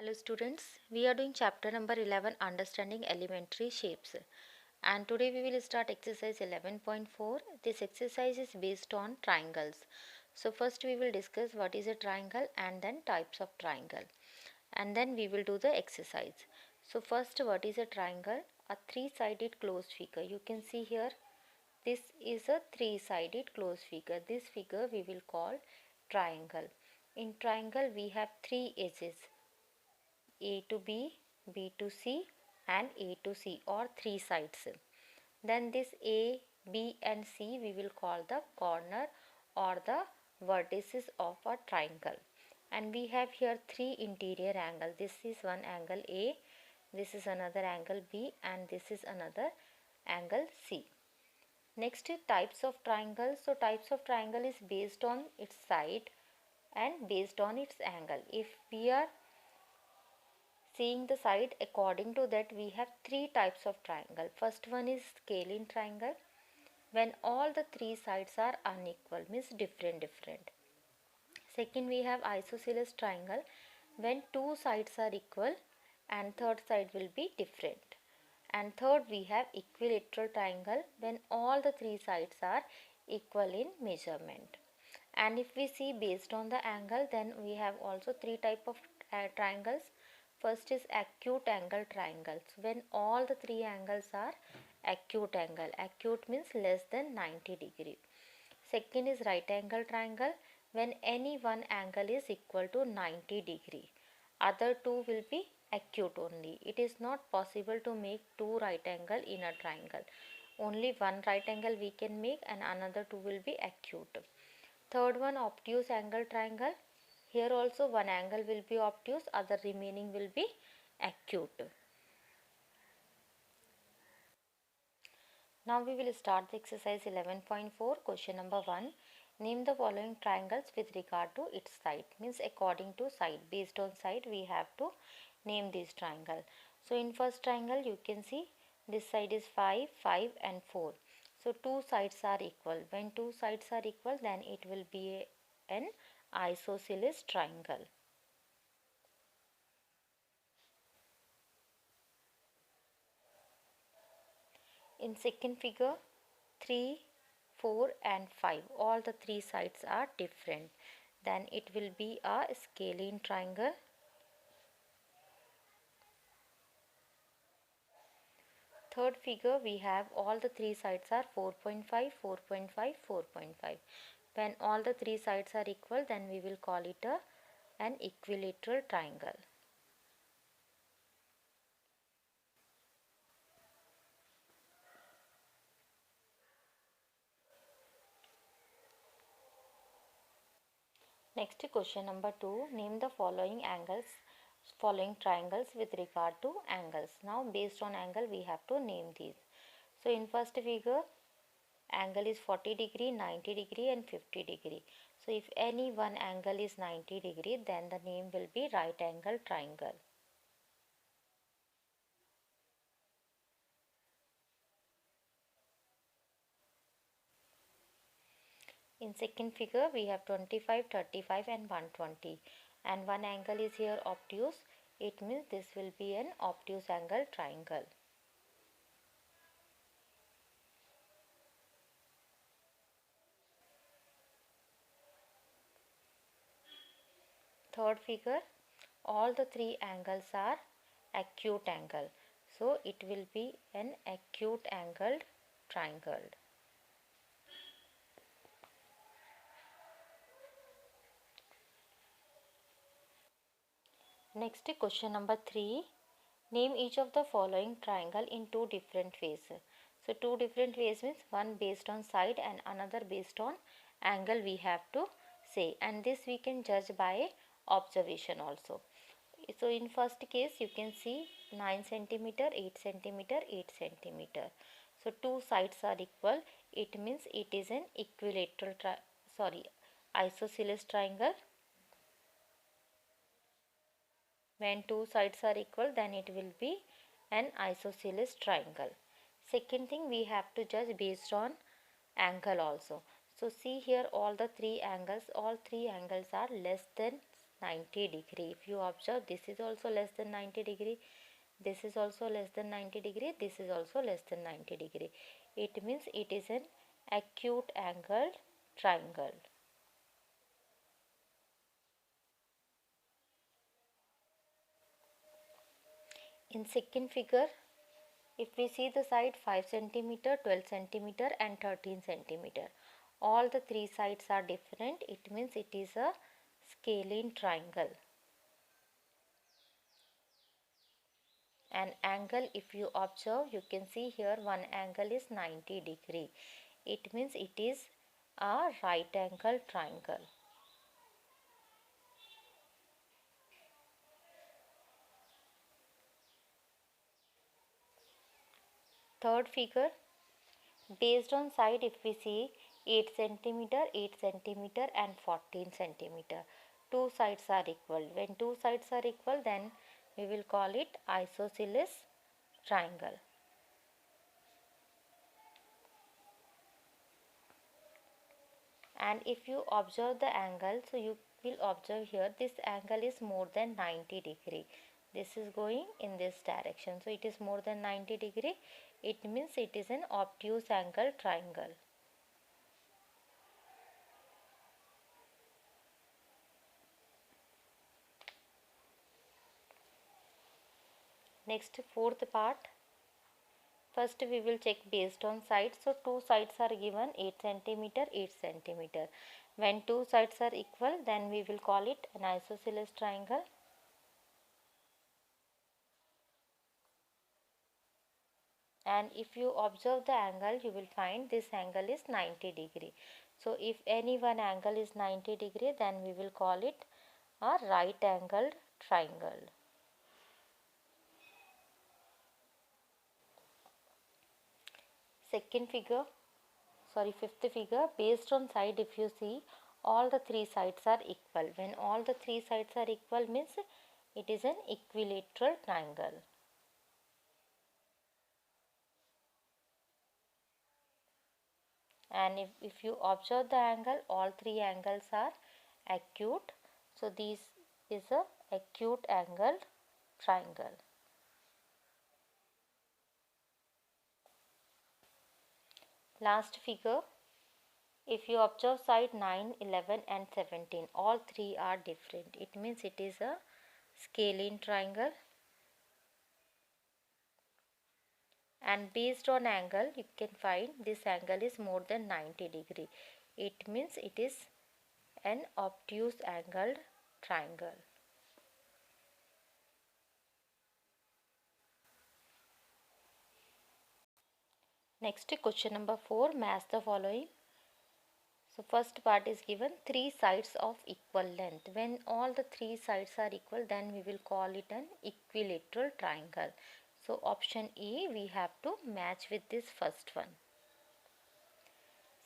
Hello students, we are doing chapter number 11 understanding elementary shapes and today we will start exercise 11.4. This exercise is based on triangles. So first we will discuss what is a triangle and then types of triangle and then we will do the exercise. So first, what is a triangle? A three-sided closed figure. You can see here this is a three-sided closed figure. This figure we will call triangle. In triangle we have three edges, a to B, B to C and A to C, or three sides. Then this A, B and C we will call the corner or the vertices of a triangle. And we have here three interior angles. This is one angle A, this is another angle B and this is another angle C. Next is types of triangle. So types of triangle is based on its side and based on its angle. If we are seeing the side, according to that we have three types of triangle. First one is scalene triangle, when all the three sides are unequal, means different. Second, we have isosceles triangle, when two sides are equal and third side will be different. And third, we have equilateral triangle, when all the three sides are equal in measurement. And if we see based on the angle, then we have also three type of triangles. First is acute angle triangles, when all the three angles are acute angle. Acute means less than 90 degree. Second is right angle triangle, when any one angle is equal to 90 degree. Other two will be acute only. It is not possible to make two right angle in a triangle. Only one right angle we can make and another two will be acute. Third one, obtuse angle triangle. Here also one angle will be obtuse, other remaining will be acute. Now we will start the exercise 11.4. Question number 1. Name the following triangles with regard to its side. Means according to side. Based on side we have to name this triangle. So in first triangle you can see this side is 5, 5 and 4. So two sides are equal. When two sides are equal, then it will be an isosceles triangle. In second figure, 3, 4 and 5, all the three sides are different. Then it will be a scalene triangle. Third figure, we have all the three sides are 4.5, 4.5, 4.5. When all the three sides are equal, then we will call it an equilateral triangle. Next, question number 2. Name the following triangles with regard to angles. Now based on angle we have to name these. So in first figure, angle is 40 degree, 90 degree and 50 degree. So if any one angle is 90 degree, then the name will be right angle triangle. In second figure we have 25, 35 and 120, and one angle is here obtuse. It means this will be an obtuse angle triangle. Third figure, all the three angles are acute angle. So it will be an acute angled triangle. Next, question number 3. Name each of the following triangle in two different ways. So two different ways means one based on side and another based on angle we have to say, and this we can judge by observation also. So in first case you can see 9 centimeter, 8 centimeter, 8 centimeter. So two sides are equal. It means it is an equilateral isosceles triangle. When two sides are equal, then it will be an isosceles triangle. Second thing, we have to judge based on angle also. So see here all three angles are less than 90 degree. If you observe, this is also less than 90 degree, this is also less than 90 degree, this is also less than 90 degree. It means it is an acute angled triangle. In second figure, if we see the side 5 centimeter, 12 centimeter and 13 centimeter, all the three sides are different. It means it is a scalene triangle. An angle, if you observe, you can see here one angle is 90 degree. It means it is a right angle triangle. Third figure, based on side, if we see 8 centimeter, 8 centimeter and 14 centimeter, two sides are equal. When two sides are equal, then we will call it isosceles triangle. And if you observe the angle, so you will observe here this angle is more than 90 degree. This is going in this direction, so it is more than 90 degree. It means it is an obtuse angle triangle. Next, fourth part. First we will check based on sides. So two sides are given 8 centimeter, 8 centimeter. When two sides are equal, then we will call it an isosceles triangle. And if you observe the angle, you will find this angle is 90 degree. So if any one angle is 90 degree, then we will call it a right angled triangle. Fifth figure, based on side, if you see, all the three sides are equal. When all the three sides are equal means it is an equilateral triangle. And if you observe the angle, all three angles are acute. So this is a acute angled triangle. Last figure, if you observe side 9, 11 and 17, all three are different. It means it is a scalene triangle. And based on angle, you can find this angle is more than 90 degree. It means it is an obtuse angled triangle. Next, question number 4, match the following. So first part is given three sides of equal length. When all the three sides are equal, then we will call it an equilateral triangle. So option A, we have to match with this first one.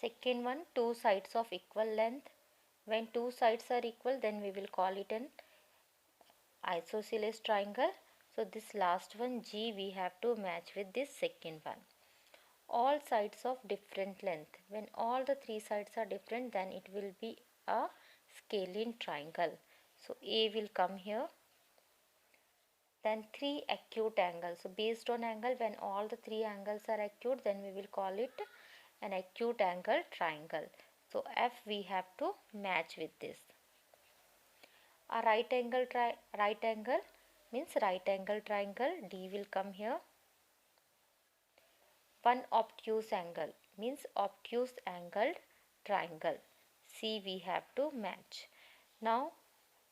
Second one, two sides of equal length. When two sides are equal, then we will call it an isosceles triangle. So this last one, G, we have to match with this second one. All sides of different length. When all the three sides are different, then it will be a scalene triangle. So A will come here. Then three acute angles. So based on angle, when all the three angles are acute, then we will call it an acute angle triangle. So F we have to match with this. A right angle means right angle triangle. D will come here. One obtuse angle means obtuse angled triangle. C we have to match. Now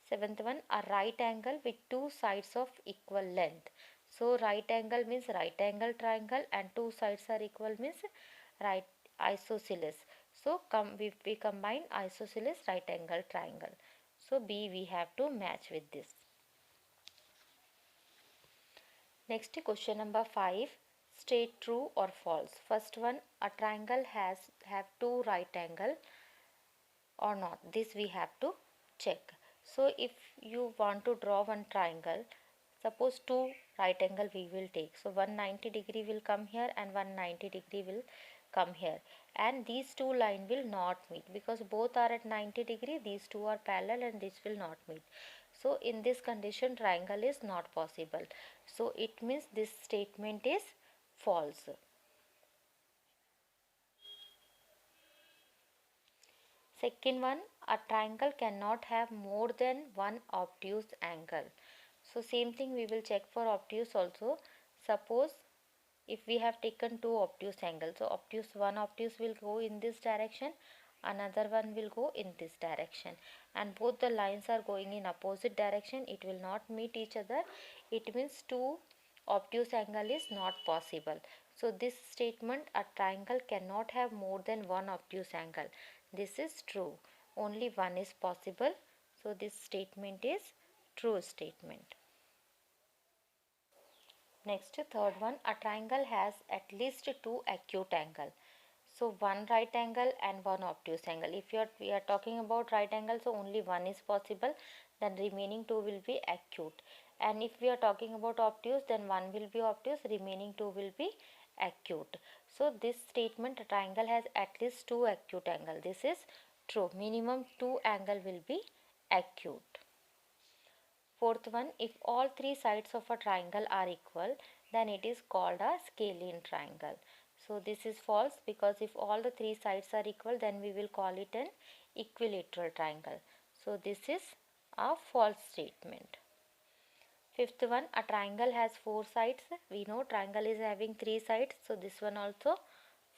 seventh one, a right angle with two sides of equal length. So right angle means right angle triangle and two sides are equal means right isosceles. So we combine isosceles right angle triangle. So B we have to match with this. Next question number 5, state true or false. First one, a triangle have two right angle or not. This we have to check. So if you want to draw one triangle, suppose two right angle we will take. So 190 degree will come here and 190 degree will come here, and these two line will not meet because both are at 90 degree. These two are parallel and this will not meet. So in this condition triangle is not possible. So it means this statement is false. Second one, a triangle cannot have more than one obtuse angle. So same thing we will check for obtuse also. Suppose if we have taken two obtuse angles, so one obtuse will go in this direction, another one will go in this direction, and both the lines are going in opposite direction, it will not meet each other. It means two obtuse angle is not possible. So this statement, a triangle cannot have more than one obtuse angle, this is true. Only one is possible. So this statement is true statement. Next, third one, a triangle has at least two acute angle. So one right angle and one obtuse angle. If we are talking about right angle, so only one is possible, then remaining two will be acute. And if we are talking about obtuse, then one will be obtuse, remaining two will be acute. So this statement, a triangle has at least two acute angle. This is true. Minimum two angle will be acute. Fourth one, if all three sides of a triangle are equal, then it is called a scalene triangle. So this is false, because if all the three sides are equal, then we will call it an equilateral triangle. So this is a false statement. Fifth one, a triangle has four sides. We know triangle is having three sides, so this one also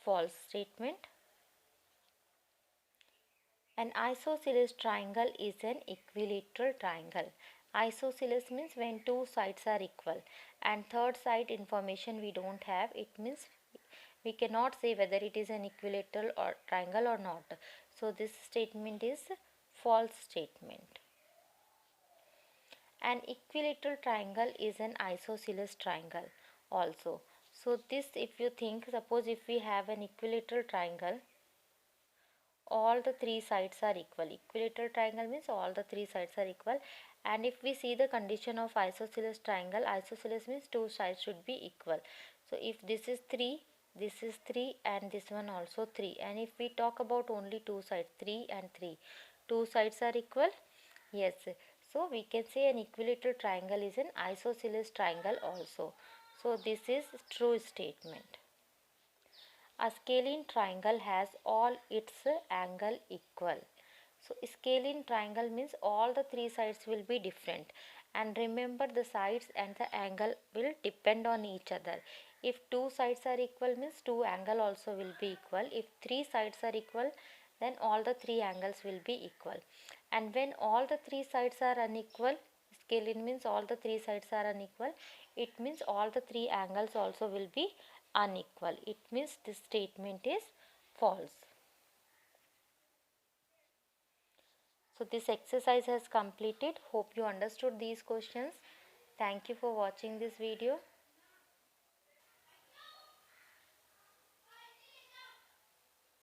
false statement. An isosceles triangle is an equilateral triangle. Isosceles means when two sides are equal, and third side information we don't have. It means we cannot say whether it is an equilateral or triangle or not. So this statement is false statement. An equilateral triangle is an isosceles triangle also. So this, if you think, suppose if we have an equilateral triangle, all the three sides are equal. Equilateral triangle means all the three sides are equal. And if we see the condition of isosceles triangle, isosceles means two sides should be equal. So if this is 3, this is 3, and this one also 3. And if we talk about only two sides, 3 and 3, two sides are equal? Yes. So we can say an equilateral triangle is an isosceles triangle also. So this is true statement. A scalene triangle has all its angle equal. So scalene triangle means all the three sides will be different, and remember the sides and the angle will depend on each other. If two sides are equal means two angle also will be equal. If three sides are equal, then all the three angles will be equal. And when all the three sides are unequal, scalene means all the three sides are unequal, it means all the three angles also will be unequal. It means this statement is false. So this exercise has completed. Hope you understood these questions. Thank you for watching this video.